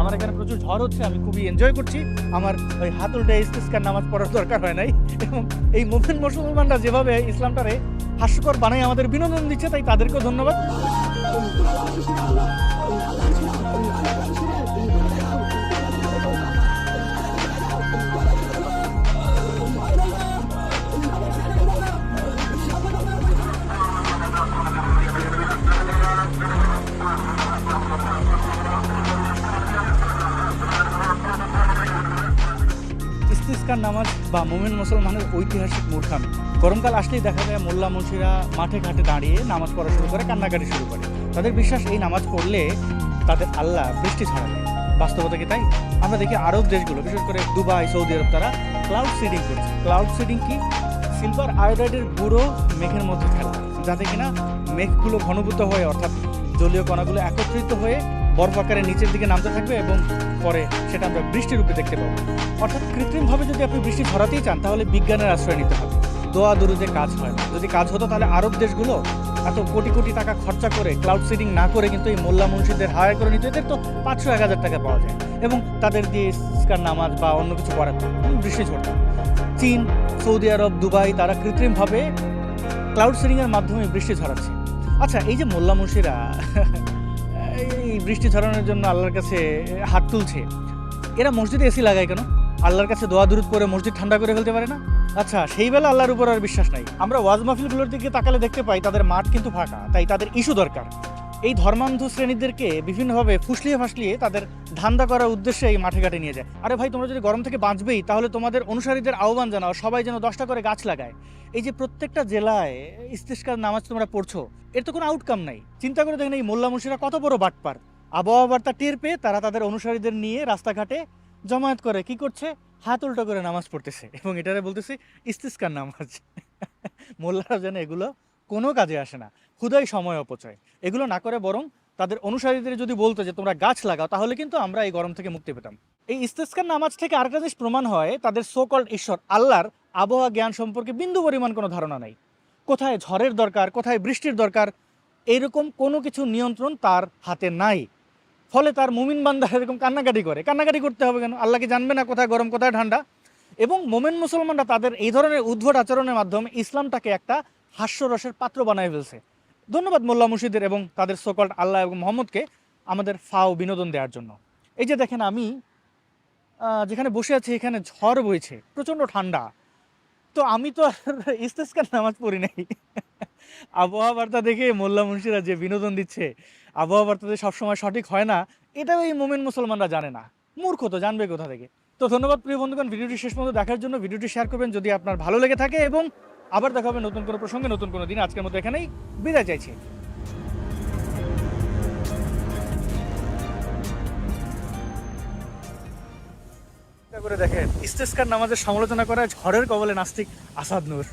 আমার এখানে প্রচুর ঝড় হচ্ছে, আমি খুবই এনজয় করছি। আমার ওই হাত উল্টে ইস্তিসকার নামাজ পড়ার দরকার হয় নাই। এবং এই মুমিন মুসলমানরা যেভাবে ইসলামটারে হাস্যকর বানায় আমাদের বিনোদন দিচ্ছে, তাই তাদেরকেও ধন্যবাদ। ইস্তিসকার নামাজ বা মুমিন মুসলমানের ঐতিহাসিক মূর্খামি। গরমকাল আসলেই দেখা যায় মোল্লা মুন্সিরা মাঠে ঘাটে দাঁড়িয়ে নামাজ পড়া শুরু করে, কান্নাকাটি শুরু করে। তাদের বিশ্বাস এই নামাজ পড়লে তাদের আল্লাহ বৃষ্টি ছড়াবে। বাস্তবতা কি তাই? আমরা দেখি আরব দেশগুলো, বিশেষ করে দুবাই, সৌদি আরব, তারা ক্লাউড সিডিং করছে। ক্লাউড সিডিং কি? সিলভার আয়োডাইডের গুঁড়ো মেঘের মধ্যে ফেলা, যাতে কিনা মেঘগুলো ঘনীভূত হয়ে, অর্থাৎ জলীয় কণাগুলো একত্রিত হয়ে বরফ আকারে নিচের দিকে নামতে থাকবে এবং পরে সেটা আমরা বৃষ্টি রূপে দেখতে পাবো। অর্থাৎ কৃত্রিমভাবে যদি আপনি বৃষ্টি ছড়াতেই চান, তাহলে বিজ্ঞানের আশ্রয় নিতে হবে। দোয়া দুরুদে কাজ হয় না। যদি কাজ হতো তাহলে আরব দেশগুলো এত কোটি কোটি টাকা খরচা করে ক্লাউড সিডিং না করে কিন্তু এই মোল্লা মুন্সিদের হায়ার করে নিতে, এদের তো 500-1000 টাকা পাওয়া যায় এবং তাদের দিয়ে ইস্তিসকার নামাজ বা অন্য কিছু করাতো, বৃষ্টি ঝরত। চীন, সৌদি আরব, দুবাই, তারা কৃত্রিমভাবে ক্লাউড সিডিংয়ের মাধ্যমে বৃষ্টি ছড়াচ্ছে। আচ্ছা, এই যে মোল্লা মুন্সিরা এই বৃষ্টি ছড়ানোর জন্য আল্লাহর কাছে হাত তুলছে, এরা মসজিদে এসি লাগায় কেন? আল্লাহর কাছে দোয়া দুরুদ করে মসজিদ ঠান্ডা করে ফেলতে পারে না? আচ্ছা, সেই বেলা আল্লাহর উপর আর বিশ্বাস নাই। আমরা ওয়াজ মাহফিলগুলোর দিকে তাকালে দেখতে পাই তাদের মাঠ কিন্তু ফাঁকা, তাই তাদের ইস্যু দরকার। এই ধর্মান্ধ শ্রেণীদেরকে বিভিন্নভাবে ফুসলিয়ে ফাসলিয়ে তাদের ধান্দা করার উদ্দেশ্যে এই মাঠে ঘাটে নিয়ে যায়। আরে ভাই, তোমরা যদি গরম থেকে বাঁচবেই, তাহলে তোমাদের অনুসারীদের আহ্বান জানাও সবাই যেন 10টা করে গাছ লাগায়। এই যে প্রত্যেকটা জেলায় ইস্তিসকার নামাজ তোমরা পড়ছো, এর তো কোনো আউটকাম নাই। চিন্তা করে দেখেন এই মোল্লা মুন্সিরা কত বড় বাটপার। আবহাওয়া বার্তা টের পেয়ে তারা তাদের অনুসারীদের নিয়ে রাস্তাঘাটে জমায়েত করে কি করছে? হাত উল্টো করে নামাজ পড়তেছে এবং এটারে বলতেছে ইস্তিসকার নামাজ। মোল্লারা যেন এগুলো কোনো কাজে আসে না, হুদাই সময় অপচয়। এগুলো না করে বরং তাদের অনুসারীদের যদি বলতো যে তোমরা গাছ লাগাও, তাহলে কিন্তু আমরা এই গরম থেকে মুক্তি পেতাম। এই ইস্তিসকার নামাজ থেকে আরেকটা জিনিস প্রমাণ হয়, তাদের সো কল্ড ঈশ্বর আল্লাহর আবহাওয়া জ্ঞান সম্পর্কে বিন্দু পরিমাণ কোনো ধারণা নাই। কোথায় ঝড়ের দরকার, কোথায় বৃষ্টির দরকার, এইরকম কোনো কিছু নিয়ন্ত্রণ তার হাতে নাই। ফলে তার মুমিন বান্দা এরকম কান্নাকাটি করতে হবে কেন? আল্লাহকে জানবে না কোথায় গরম কোথায় ঠান্ডা? এবং মোমেন মুসলমানরা তাদের এই ধরনের উদ্ভট আচরণের মাধ্যমে ইসলামটাকে একটা হাস্যরসের পাত্র বানায় ফেলছে। ধন্যবাদ মোল্লা মুর্শিদের এবং তাদের সোকল্ড আল্লাহ এবং মোহাম্মদকে আমাদের ফাও বিনোদন দেওয়ার জন্য। এই যে দেখেন, আমি যেখানে বসে আছি এখানে ঝড় বইছে, প্রচণ্ড ঠান্ডা। তো আমি তো আর ইস্তিসকার নামাজ পড়ি নাই। আবহাওয়া বার্তা দেখে মোল্লা মুন্সিরা যে বিনোদন দিচ্ছে, আবহাওয়া বার্তাতে সবসময় সঠিক হয় না, এটাও এই মোমেন মুসলমানরা জানে না। মূর্খ তো, জানবে কোথা থেকে? তো ধন্যবাদ প্রিয় বন্ধুগণ, ভিডিওটি শেষ পর্যন্ত দেখার জন্য। ভিডিওটি শেয়ার করবেন যদি আপনার ভালো লেগে থাকে, এবং আবার দেখা হবে নতুন কোনো প্রসঙ্গে নতুন কোনো দিন। আজকের মতো এখানেই বিদায় চাইছি। করে দেখেন, ইস্তিসকার নামাজের সমালোচনা করা ঝড়ের কবলে নাস্তিক আসাদ নূর।